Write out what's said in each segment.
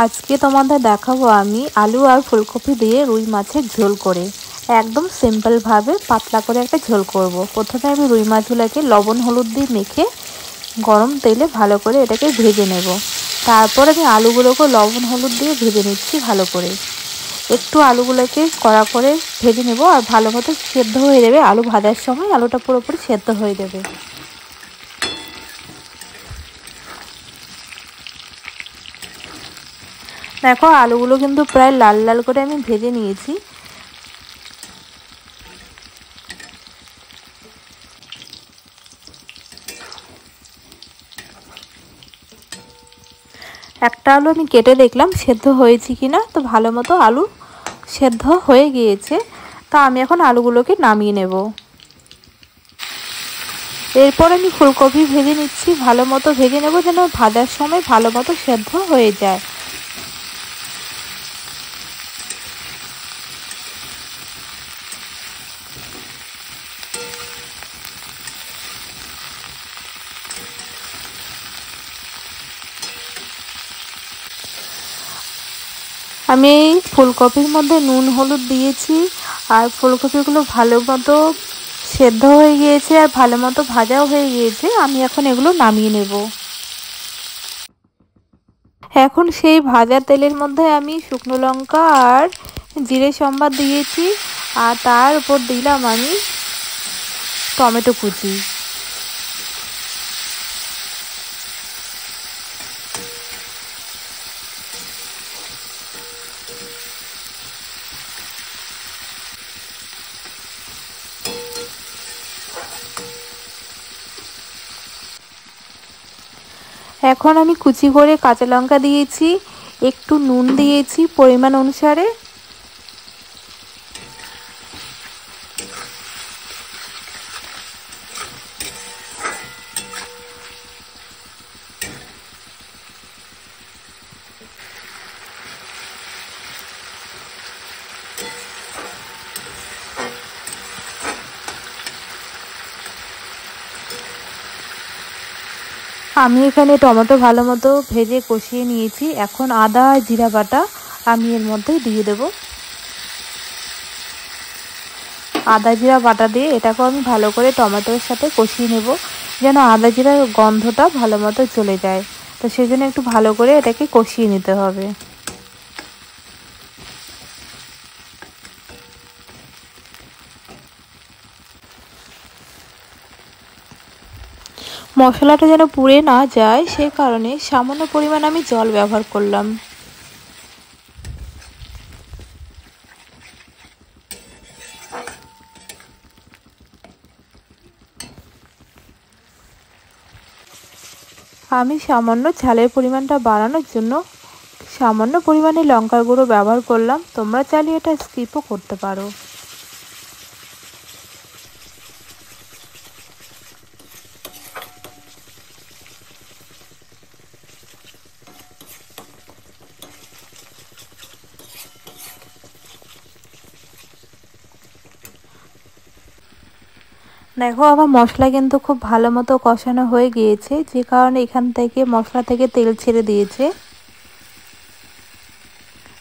আজকে তোমাদের দেখাবো আমি আলু আর ফুলকপি দিয়ে রুই মাছের ঝোল করে একদম সিম্পল ভাবে পাতলা করে একটা ঝোল করব। প্রথমে আমি রুই মাছগুলোকে লবণ হলুদ দিয়ে মেখে গরম তেলে ভালো করে এটাকে ভেজে নেব। তারপর আমি আলুগুলোকে লবণ হলুদ দিয়ে ভেজে নিচ্ছি ভালো করে। একটু আলুগুলোকে কড়া করে ভেজে নেব আর ভালো মতো সেদ্ধ হয়ে যাবে। আলু ভাজার সময় আলুটা পুরোপুরি সেদ্ধ হয়ে যাবে। দেখো আলুগুলো কিন্তু প্রায় লাল লাল করে আমি ভেজে নিয়েছি। একটা আলু আমি কেটে দেখলাম সেদ্ধ হয়েছে কিনা, তো ভালো মতো আলু সেদ্ধ হয়ে গিয়েছে। তা আমি এখন আলুগুলোকে নামিয়ে নেব। এরপর আমি ফুলকপি ভেজে নিচ্ছি, ভালো মতো ভেজে নেব যেন ভাজার সময় ভালো মতো সেদ্ধ হয়ে যায়। আমি ফুলকপির মধ্যে নুন হলুদ দিয়েছি আর ফুলকপিগুলো ভালো মতো সেদ্ধ হয়ে গিয়েছে আর ভালো মতো ভাজাও হয়ে গিয়েছে। আমি এখন এগুলো নামিয়ে নেব। এখন সেই ভাজা তেলের মধ্যে আমি শুকনো লঙ্কা আর জিরে সম্বাদ দিয়েছি আর তার উপর দিলাম আমি টমেটো কুচি। এখন আমি কুচি করে কাঁচা লঙ্কা দিয়েছি, একটু নুন দিয়েছি পরিমাণ অনুসারে। আমি এখানে টমেটো ভালো মতো ভেজে কষিয়ে নিয়েছি। এখন আদা আর জিরা বাটা আমি এর মধ্যে দিয়ে দেব। আদা জিরা বাটা দিয়ে এটাকেও আমি ভালো করে টমেটোর সাথে কষিয়ে নেব যেন আদা জিরার গন্ধটা ভালো মতো চলে যায়। তো সেই জন্য একটু ভালো করে এটাকে কষিয়ে নিতে হবে। মশলাটা যেন পুড়ে না যায় সেই কারণে সামান্য পরিমাণ আমি জল ব্যবহার করলাম। আমি সামান্য ঝালের পরিমাণটা বাড়ানোর জন্য সামান্য পরিমাণে লঙ্কার গুঁড়ো ব্যবহার করলাম। তোমরা চাইলে এটা স্কিপও করতে পারো। দেখো আমার মশলা কিন্তু খুব ভালো মতো কষানো হয়ে গিয়েছে, যে কারণে এখান থেকে মশলা থেকে তেল ছেড়ে দিয়েছে।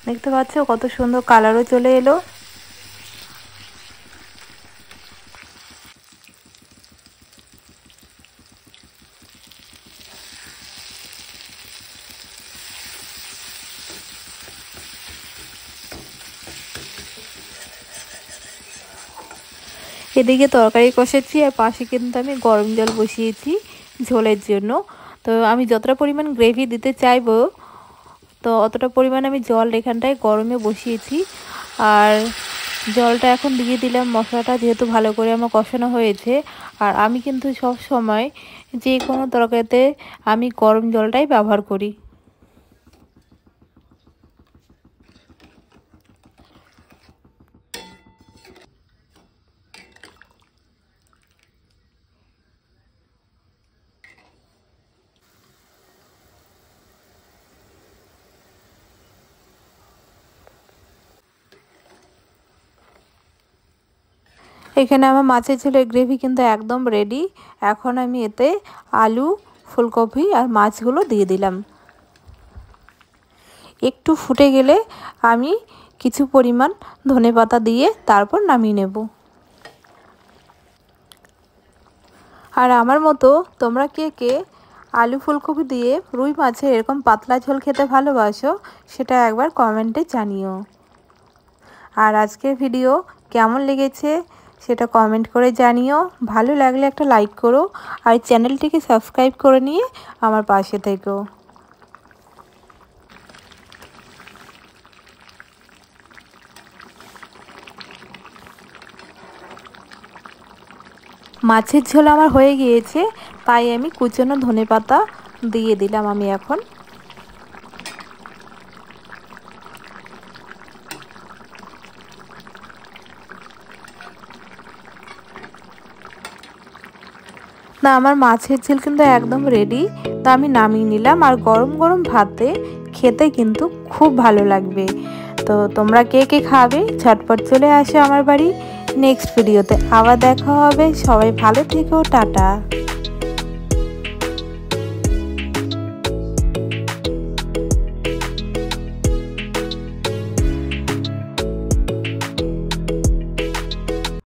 দেখতে পাচ্ছ কত সুন্দর কালারও চলে এলো। এদিকে তরকারি কষাচ্ছি আর পাশে কিন্তু আমি গরম জল বসিয়েছি ঝোলের জন্য। তো আমি যতটা পরিমাণ গ্রেভি দিতে চাইবো তো অতটা পরিমাণ আমি জল এখানটায় গরমে বসিয়েছি। আর জলটা এখন দিয়ে দিলাম। মশলাটা যেহেতু ভালো করে আমার কষানো হয়েছে, আর আমি কিন্তু সব সময় যে কোনো তরকারিতে আমি গরম জলটাই ব্যবহার করি। এখানে আমার মাছের ঝোলের গ্রেভি কিন্তু একদম রেডি। এখন আমি এতে আলু ফুলকপি আর মাছগুলো দিয়ে দিলাম। একটু ফুটে গেলে আমি কিছু পরিমাণ ধনেপাতা দিয়ে তারপর নামিয়ে নেব। আর আমার মতো তোমরা কে কে আলু ফুলকপি দিয়ে রুই মাছের এরকম পাতলা ঝোল খেতে ভালোবাসো সেটা একবার কমেন্টে জানিও। আর আজকের ভিডিও কেমন লেগেছে সেটা কমেন্ট করে জানিও। ভালো লাগলে একটা লাইক করো আর চ্যানেলটিকে সাবস্ক্রাইব করে নিয়ে আমার পাশে থেকো। মাছের ঝোল আমার হয়ে গিয়েছে, তাই আমি কুচনো ধনেপাতা দিয়ে দিলাম আমি এখন। না, আমার মাছের ঝোল কিন্তু একদম রেডি। তো আমি নামিয়ে নিলাম। আর গরম গরম ভাতে খেতে কিন্তু খুব ভালো লাগবে। তো তোমরা কে কে খাবে ঝটপট চলে আসো আমার বাড়ি। নেক্সট ভিডিওতে আবার দেখা হবে। সবাই ভালো থেকো, টাটা।